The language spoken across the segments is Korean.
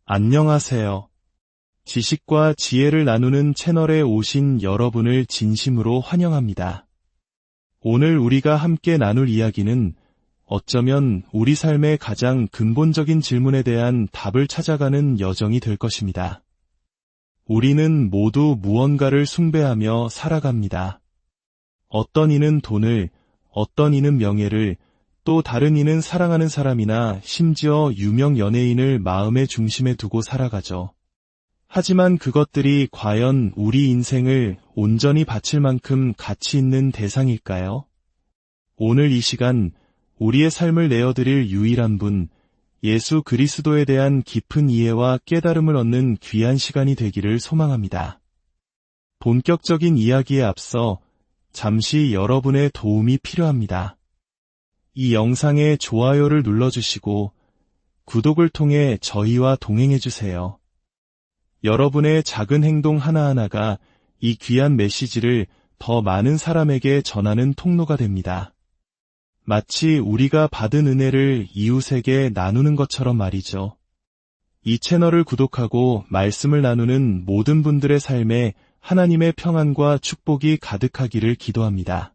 안녕하세요. 지식과 지혜를 나누는 채널에 오신 여러분을 진심으로 환영합니다. 오늘 우리가 함께 나눌 이야기는 어쩌면 우리 삶의 가장 근본적인 질문에 대한 답을 찾아가는 여정이 될 것입니다. 우리는 모두 무언가를 숭배하며 살아갑니다. 어떤 이는 돈을, 어떤 이는 명예를, 또 다른 이는 사랑하는 사람이나 심지어 유명 연예인을 마음의 중심에 두고 살아가죠. 하지만 그것들이 과연 우리 인생을 온전히 바칠 만큼 가치 있는 대상일까요? 오늘 이 시간 우리의 삶을 내어드릴 유일한 분, 예수 그리스도에 대한 깊은 이해와 깨달음을 얻는 귀한 시간이 되기를 소망합니다. 본격적인 이야기에 앞서 잠시 여러분의 도움이 필요합니다. 이 영상에 좋아요를 눌러주시고 구독을 통해 저희와 동행해주세요. 여러분의 작은 행동 하나하나가 이 귀한 메시지를 더 많은 사람에게 전하는 통로가 됩니다. 마치 우리가 받은 은혜를 이웃에게 나누는 것처럼 말이죠. 이 채널을 구독하고 말씀을 나누는 모든 분들의 삶에 하나님의 평안과 축복이 가득하기를 기도합니다.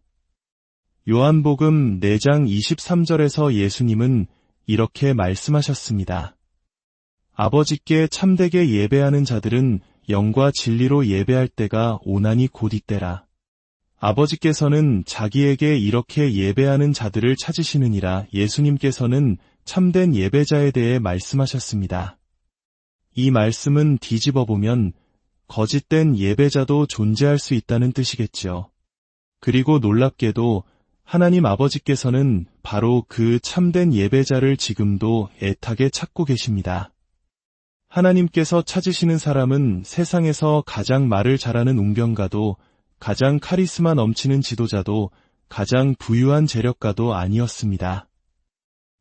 요한복음 4장 23절에서 예수님은 이렇게 말씀하셨습니다. 아버지께 참되게 예배하는 자들은 영과 진리로 예배할 때가 오나니 곧 이때라. 아버지께서는 자기에게 이렇게 예배하는 자들을 찾으시느니라. 예수님께서는 참된 예배자에 대해 말씀하셨습니다. 이 말씀은 뒤집어보면 거짓된 예배자도 존재할 수 있다는 뜻이겠지요. 그리고 놀랍게도 하나님 아버지께서는 바로 그 참된 예배자를 지금도 애타게 찾고 계십니다. 하나님께서 찾으시는 사람은 세상에서 가장 말을 잘하는 웅변가도, 가장 카리스마 넘치는 지도자도, 가장 부유한 재력가도 아니었습니다.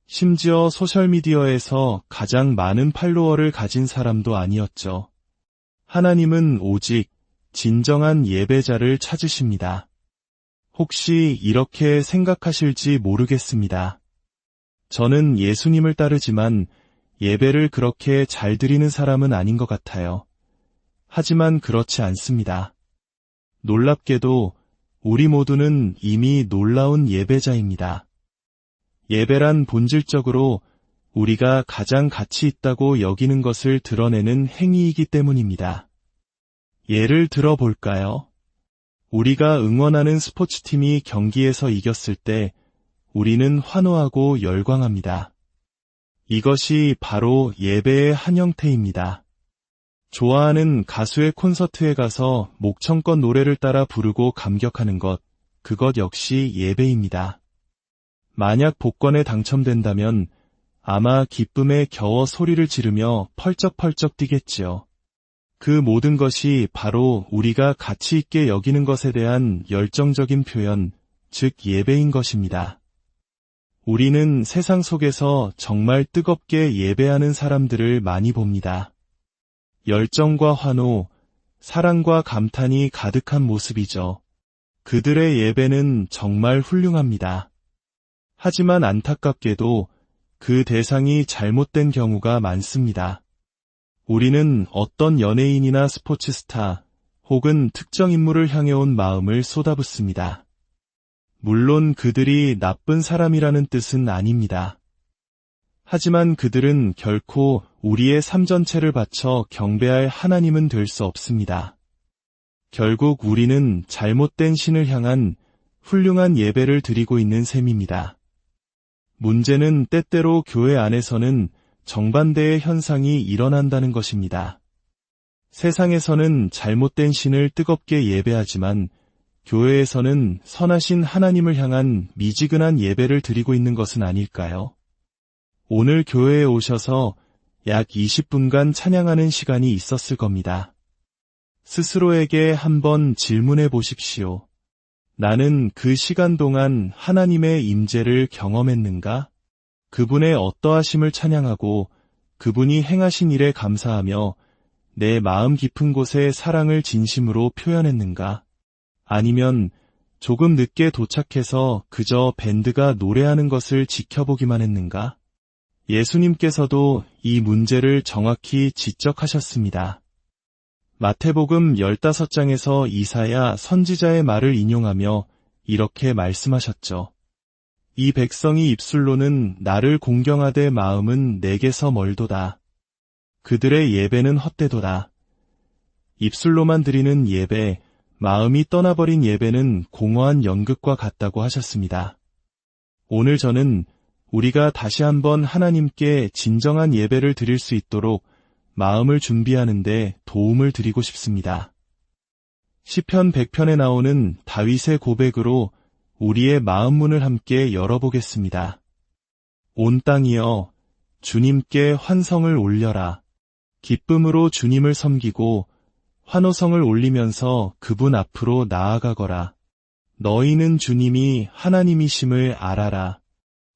심지어 소셜미디어에서 가장 많은 팔로워를 가진 사람도 아니었죠. 하나님은 오직 진정한 예배자를 찾으십니다. 혹시 이렇게 생각하실지 모르겠습니다. 저는 예수님을 따르지만 예배를 그렇게 잘 드리는 사람은 아닌 것 같아요. 하지만 그렇지 않습니다. 놀랍게도 우리 모두는 이미 놀라운 예배자입니다. 예배란 본질적으로 우리가 가장 가치 있다고 여기는 것을 드러내는 행위이기 때문입니다. 예를 들어 볼까요? 우리가 응원하는 스포츠팀이 경기에서 이겼을 때 우리는 환호하고 열광합니다. 이것이 바로 예배의 한 형태입니다. 좋아하는 가수의 콘서트에 가서 목청껏 노래를 따라 부르고 감격하는 것, 그것 역시 예배입니다. 만약 복권에 당첨된다면 아마 기쁨에 겨워 소리를 지르며 펄쩍펄쩍 뛰겠지요. 그 모든 것이 바로 우리가 가치 있게 여기는 것에 대한 열정적인 표현, 즉 예배인 것입니다. 우리는 세상 속에서 정말 뜨겁게 예배하는 사람들을 많이 봅니다. 열정과 환호, 사랑과 감탄이 가득한 모습이죠. 그들의 예배는 정말 훌륭합니다. 하지만 안타깝게도 그 대상이 잘못된 경우가 많습니다. 우리는 어떤 연예인이나 스포츠 스타 혹은 특정 인물을 향해 온 마음을 쏟아붓습니다. 물론 그들이 나쁜 사람이라는 뜻은 아닙니다. 하지만 그들은 결코 우리의 삶 전체를 바쳐 경배할 하나님은 될 수 없습니다. 결국 우리는 잘못된 신을 향한 훌륭한 예배를 드리고 있는 셈입니다. 문제는 때때로 교회 안에서는 정반대의 현상이 일어난다는 것입니다. 세상에서는 잘못된 신을 뜨겁게 예배하지만 교회에서는 선하신 하나님을 향한 미지근한 예배를 드리고 있는 것은 아닐까요? 오늘 교회에 오셔서 약 20분간 찬양하는 시간이 있었을 겁니다. 스스로에게 한번 질문해 보십시오. 나는 그 시간 동안 하나님의 임재를 경험했는가? 그분의 어떠하심을 찬양하고 그분이 행하신 일에 감사하며 내 마음 깊은 곳에 사랑을 진심으로 표현했는가? 아니면 조금 늦게 도착해서 그저 밴드가 노래하는 것을 지켜보기만 했는가? 예수님께서도 이 문제를 정확히 지적하셨습니다. 마태복음 15장에서 이사야 선지자의 말을 인용하며 이렇게 말씀하셨죠. 이 백성이 입술로는 나를 공경하되 마음은 내게서 멀도다. 그들의 예배는 헛되도다. 입술로만 드리는 예배, 마음이 떠나버린 예배는 공허한 연극과 같다고 하셨습니다. 오늘 저는 우리가 다시 한번 하나님께 진정한 예배를 드릴 수 있도록 마음을 준비하는 데 도움을 드리고 싶습니다. 시편 100편에 나오는 다윗의 고백으로 우리의 마음 문을 함께 열어보겠습니다. 온 땅이여 주님께 환성을 올려라. 기쁨으로 주님을 섬기고 환호성을 올리면서 그분 앞으로 나아가거라. 너희는 주님이 하나님이심을 알아라.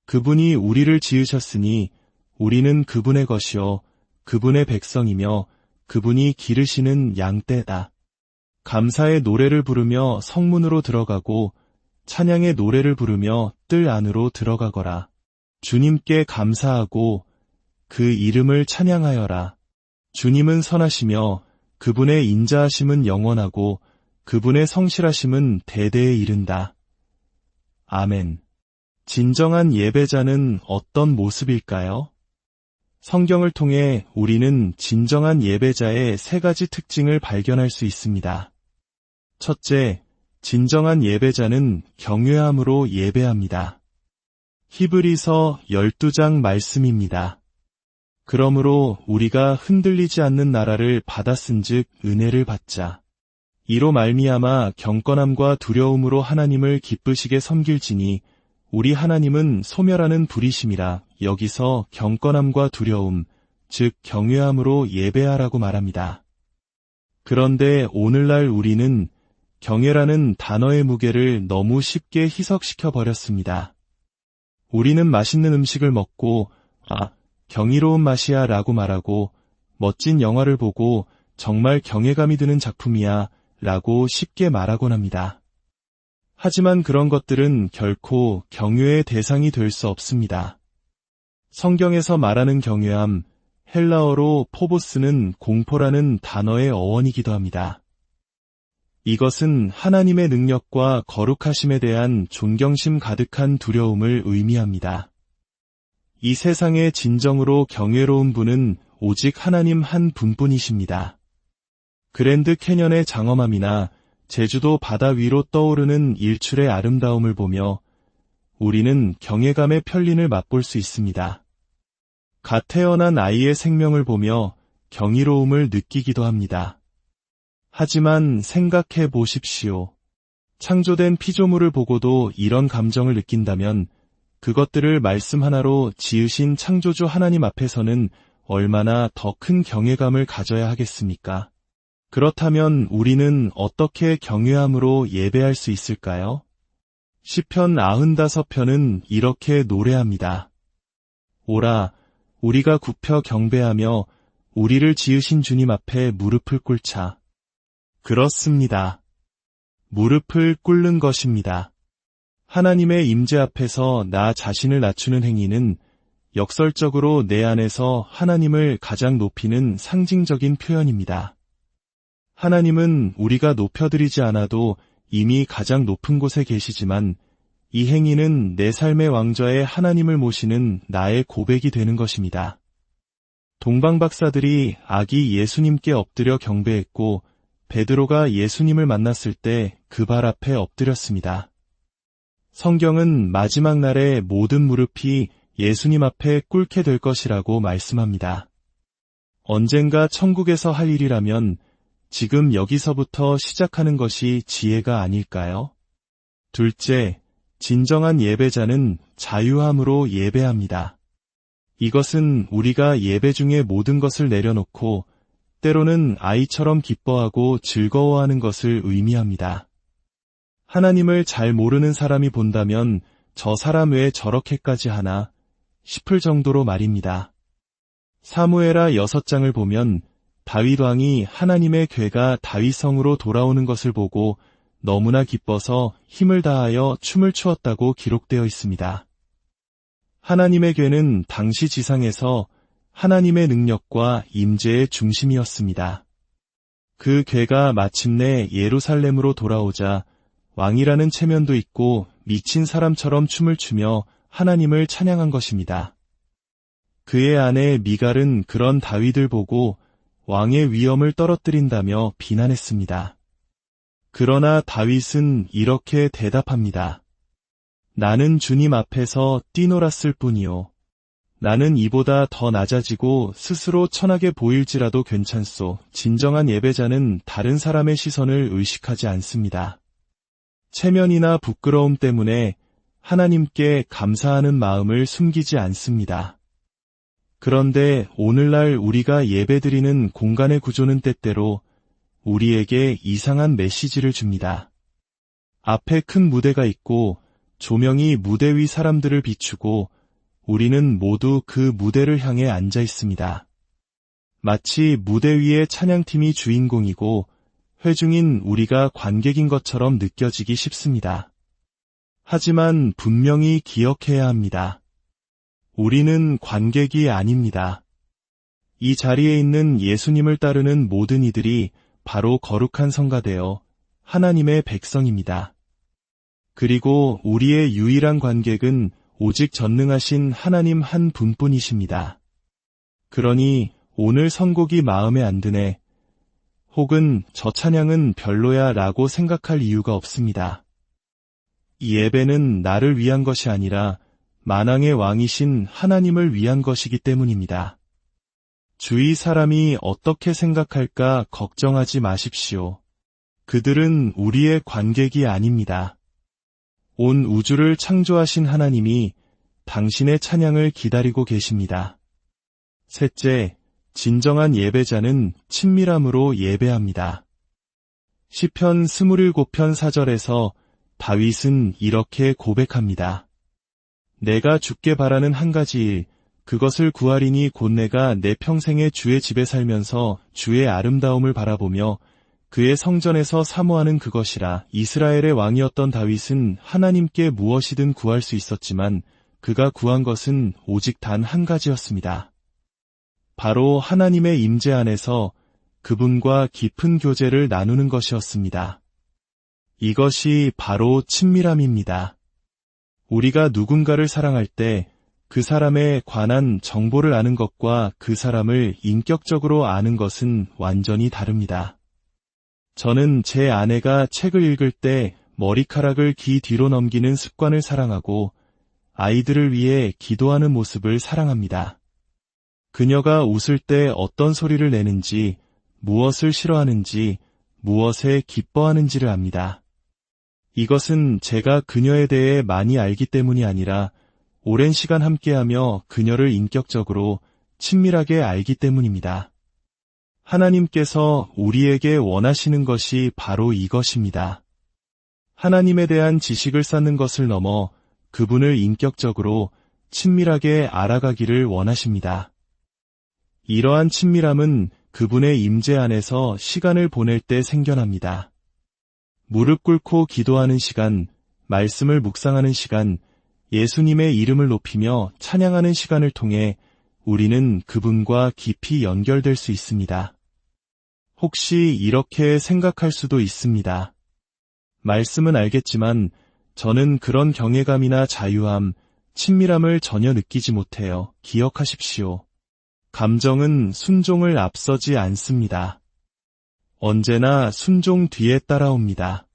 그분이 우리를 지으셨으니 우리는 그분의 것이요 그분의 백성이며 그분이 기르시는 양떼다. 감사의 노래를 부르며 성문으로 들어가고 찬양의 노래를 부르며 뜰 안으로 들어가거라. 주님께 감사하고 그 이름을 찬양하여라. 주님은 선하시며 그분의 인자하심은 영원하고 그분의 성실하심은 대대에 이른다. 아멘. 진정한 예배자는 어떤 모습일까요? 성경을 통해 우리는 진정한 예배자의 세 가지 특징을 발견할 수 있습니다. 첫째, 진정한 예배자는 경외함으로 예배합니다. 히브리서 12장 말씀입니다. 그러므로 우리가 흔들리지 않는 나라를 받았은즉 은혜를 받자. 이로 말미암아 경건함과 두려움으로 하나님을 기쁘시게 섬길지니 우리 하나님은 소멸하는 불이심이라. 여기서 경건함과 두려움, 즉 경외함으로 예배하라고 말합니다. 그런데 오늘날 우리는 경외라는 단어의 무게를 너무 쉽게 희석시켜 버렸습니다. 우리는 맛있는 음식을 먹고 경이로운 맛이야 라고 말하고 멋진 영화를 보고 정말 경외감이 드는 작품이야 라고 쉽게 말하곤 합니다. 하지만 그런 것들은 결코 경외의 대상이 될 수 없습니다. 성경에서 말하는 경외함, 헬라어로 포보스는 공포라는 단어의 어원이기도 합니다. 이것은 하나님의 능력과 거룩하심에 대한 존경심 가득한 두려움을 의미합니다. 이 세상에 진정으로 경외로운 분은 오직 하나님 한 분뿐이십니다. 그랜드 캐년의 장엄함이나 제주도 바다 위로 떠오르는 일출의 아름다움을 보며 우리는 경외감의 편린을 맛볼 수 있습니다. 갓 태어난 아이의 생명을 보며 경이로움을 느끼기도 합니다. 하지만 생각해 보십시오. 창조된 피조물을 보고도 이런 감정을 느낀다면 그것들을 말씀 하나로 지으신 창조주 하나님 앞에서는 얼마나 더 큰 경외감을 가져야 하겠습니까? 그렇다면 우리는 어떻게 경외함으로 예배할 수 있을까요? 시편 95편은 이렇게 노래합니다. 오라, 우리가 굽혀 경배하며 우리를 지으신 주님 앞에 무릎을 꿇자. 그렇습니다. 무릎을 꿇는 것입니다. 하나님의 임재 앞에서 나 자신을 낮추는 행위는 역설적으로 내 안에서 하나님을 가장 높이는 상징적인 표현입니다. 하나님은 우리가 높여드리지 않아도 이미 가장 높은 곳에 계시지만 이 행위는 내 삶의 왕좌에 하나님을 모시는 나의 고백이 되는 것입니다. 동방박사들이 아기 예수님께 엎드려 경배했고 베드로가 예수님을 만났을 때 그 발 앞에 엎드렸습니다. 성경은 마지막 날에 모든 무릎이 예수님 앞에 꿇게 될 것이라고 말씀합니다. 언젠가 천국에서 할 일이라면 지금 여기서부터 시작하는 것이 지혜가 아닐까요? 둘째, 진정한 예배자는 자유함으로 예배합니다. 이것은 우리가 예배 중에 모든 것을 내려놓고 때로는 아이처럼 기뻐하고 즐거워하는 것을 의미합니다. 하나님을 잘 모르는 사람이 본다면 저 사람 왜 저렇게까지 하나 싶을 정도로 말입니다. 사무엘하 6장을 보면 다윗 왕이 하나님의 궤가 다윗성으로 돌아오는 것을 보고 너무나 기뻐서 힘을 다하여 춤을 추었다고 기록되어 있습니다. 하나님의 궤는 당시 지상에서 하나님의 능력과 임재의 중심이었습니다. 그 궤가 마침내 예루살렘으로 돌아오자 왕이라는 체면도 있고 미친 사람처럼 춤을 추며 하나님을 찬양한 것입니다. 그의 아내 미갈은 그런 다윗을 보고 왕의 위엄을 떨어뜨린다며 비난했습니다. 그러나 다윗은 이렇게 대답합니다. 나는 주님 앞에서 뛰놀았을 뿐이요. 나는 이보다 더 낮아지고 스스로 천하게 보일지라도 괜찮소. 진정한 예배자는 다른 사람의 시선을 의식하지 않습니다. 체면이나 부끄러움 때문에 하나님께 감사하는 마음을 숨기지 않습니다. 그런데 오늘날 우리가 예배드리는 공간의 구조는 때때로 우리에게 이상한 메시지를 줍니다. 앞에 큰 무대가 있고 조명이 무대 위 사람들을 비추고 우리는 모두 그 무대를 향해 앉아 있습니다. 마치 무대 위의 찬양팀이 주인공이고 회중인 우리가 관객인 것처럼 느껴지기 쉽습니다. 하지만 분명히 기억해야 합니다. 우리는 관객이 아닙니다. 이 자리에 있는 예수님을 따르는 모든 이들이 바로 거룩한 성가 되어 하나님의 백성입니다. 그리고 우리의 유일한 관객은 오직 전능하신 하나님 한 분뿐이십니다. 그러니 오늘 선곡이 마음에 안 드네. 혹은 저 찬양은 별로야 라고 생각할 이유가 없습니다. 이 예배는 나를 위한 것이 아니라 만왕의 왕이신 하나님을 위한 것이기 때문입니다. 주위 사람이 어떻게 생각할까 걱정하지 마십시오. 그들은 우리의 관객이 아닙니다. 온 우주를 창조하신 하나님이 당신의 찬양을 기다리고 계십니다. 셋째, 진정한 예배자는 친밀함으로 예배합니다. 시편 27편 4절에서 다윗은 이렇게 고백합니다. 내가 주께 바라는 한 가지 일, 그것을 구하리니 곧 내가 내 평생에 주의 집에 살면서 주의 아름다움을 바라보며 그의 성전에서 사모하는 그것이라. 이스라엘의 왕이었던 다윗은 하나님께 무엇이든 구할 수 있었지만 그가 구한 것은 오직 단 한 가지였습니다. 바로 하나님의 임재 안에서 그분과 깊은 교제를 나누는 것이었습니다. 이것이 바로 친밀함입니다. 우리가 누군가를 사랑할 때 그 사람에 관한 정보를 아는 것과 그 사람을 인격적으로 아는 것은 완전히 다릅니다. 저는 제 아내가 책을 읽을 때 머리카락을 귀 뒤로 넘기는 습관을 사랑하고 아이들을 위해 기도하는 모습을 사랑합니다. 그녀가 웃을 때 어떤 소리를 내는지, 무엇을 싫어하는지, 무엇에 기뻐하는지를 압니다. 이것은 제가 그녀에 대해 많이 알기 때문이 아니라 오랜 시간 함께하며 그녀를 인격적으로 친밀하게 알기 때문입니다. 하나님께서 우리에게 원하시는 것이 바로 이것입니다. 하나님에 대한 지식을 쌓는 것을 넘어 그분을 인격적으로 친밀하게 알아가기를 원하십니다. 이러한 친밀함은 그분의 임재 안에서 시간을 보낼 때 생겨납니다. 무릎 꿇고 기도하는 시간, 말씀을 묵상하는 시간, 예수님의 이름을 높이며 찬양하는 시간을 통해 우리는 그분과 깊이 연결될 수 있습니다. 혹시 이렇게 생각할 수도 있습니다. 말씀은 알겠지만 저는 그런 경외감이나 자유함, 친밀함을 전혀 느끼지 못해요. 기억하십시오. 감정은 순종을 앞서지 않습니다. 언제나 순종 뒤에 따라옵니다.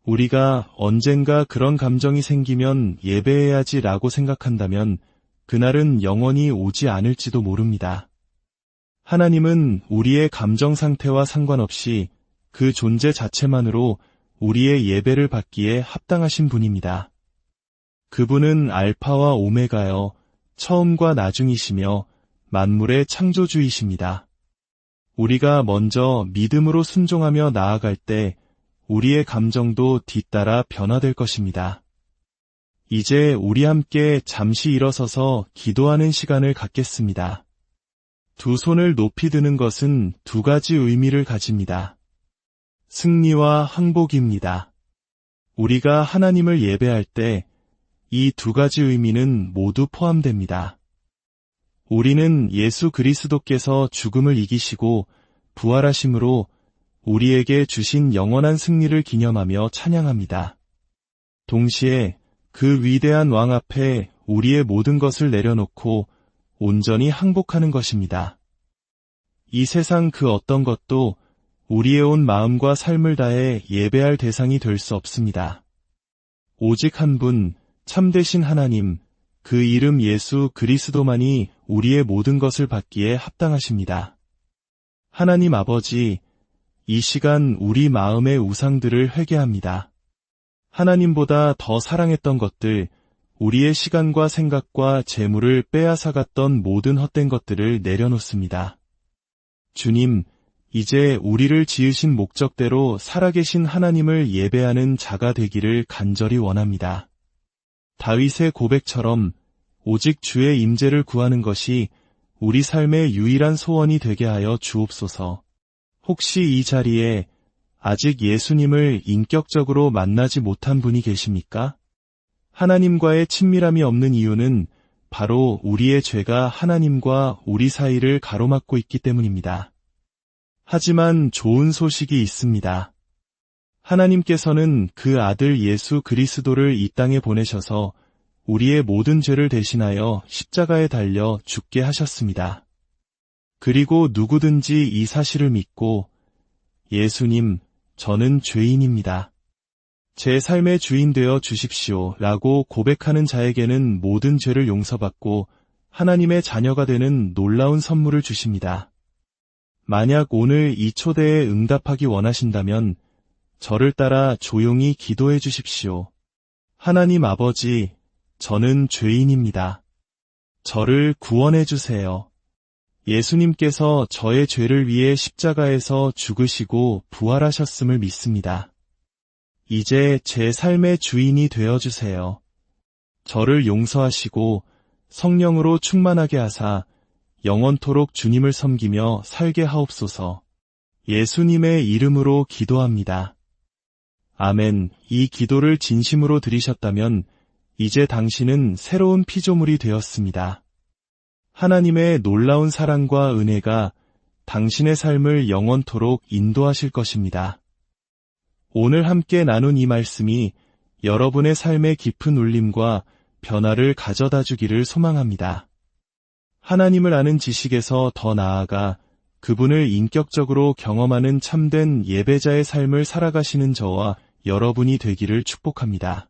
우리가 언젠가 그런 감정이 생기면 예배해야지 라고 생각한다면 그날은 영원히 오지 않을지도 모릅니다. 하나님은 우리의 감정 상태와 상관없이 그 존재 자체만으로 우리의 예배를 받기에 합당하신 분입니다. 그분은 알파와 오메가여 처음과 나중이시며 만물의 창조주이십니다. 우리가 먼저 믿음으로 순종하며 나아갈 때 우리의 감정도 뒤따라 변화될 것입니다. 이제 우리 함께 잠시 일어서서 기도하는 시간을 갖겠습니다. 두 손을 높이 드는 것은 두 가지 의미를 가집니다. 승리와 항복입니다. 우리가 하나님을 예배할 때 이 두 가지 의미는 모두 포함됩니다. 우리는 예수 그리스도께서 죽음을 이기시고 부활하심으로 우리에게 주신 영원한 승리를 기념하며 찬양합니다. 동시에 그 위대한 왕 앞에 우리의 모든 것을 내려놓고 온전히 항복하는 것입니다. 이 세상 그 어떤 것도 우리의 온 마음과 삶을 다해 예배할 대상이 될 수 없습니다. 오직 한 분, 참되신 하나님, 그 이름 예수 그리스도만이 우리의 모든 것을 받기에 합당하십니다. 하나님 아버지, 이 시간 우리 마음의 우상들을 회개합니다. 하나님보다 더 사랑했던 것들, 우리의 시간과 생각과 재물을 빼앗아갔던 모든 헛된 것들을 내려놓습니다. 주님, 이제 우리를 지으신 목적대로 살아계신 하나님을 예배하는 자가 되기를 간절히 원합니다. 다윗의 고백처럼 오직 주의 임재를 구하는 것이 우리 삶의 유일한 소원이 되게 하여 주옵소서. 혹시 이 자리에 아직 예수님을 인격적으로 만나지 못한 분이 계십니까? 하나님과의 친밀함이 없는 이유는 바로 우리의 죄가 하나님과 우리 사이를 가로막고 있기 때문입니다. 하지만 좋은 소식이 있습니다. 하나님께서는 그 아들 예수 그리스도를 이 땅에 보내셔서 우리의 모든 죄를 대신하여 십자가에 달려 죽게 하셨습니다. 그리고 누구든지 이 사실을 믿고 예수님, 저는 죄인입니다. 제 삶의 주인 되어 주십시오 라고 고백하는 자에게는 모든 죄를 용서받고 하나님의 자녀가 되는 놀라운 선물을 주십니다. 만약 오늘 이 초대에 응답하기 원하신다면 저를 따라 조용히 기도해 주십시오. 하나님 아버지, 저는 죄인입니다. 저를 구원해 주세요. 예수님께서 저의 죄를 위해 십자가에서 죽으시고 부활하셨음을 믿습니다. 이제 제 삶의 주인이 되어주세요. 저를 용서하시고 성령으로 충만하게 하사 영원토록 주님을 섬기며 살게 하옵소서. 예수님의 이름으로 기도합니다. 아멘. 이 기도를 진심으로 드리셨다면 이제 당신은 새로운 피조물이 되었습니다. 하나님의 놀라운 사랑과 은혜가 당신의 삶을 영원토록 인도하실 것입니다. 오늘 함께 나눈 이 말씀이 여러분의 삶의 깊은 울림과 변화를 가져다 주기를 소망합니다. 하나님을 아는 지식에서 더 나아가 그분을 인격적으로 경험하는 참된 예배자의 삶을 살아가시는 저와 여러분이 되기를 축복합니다.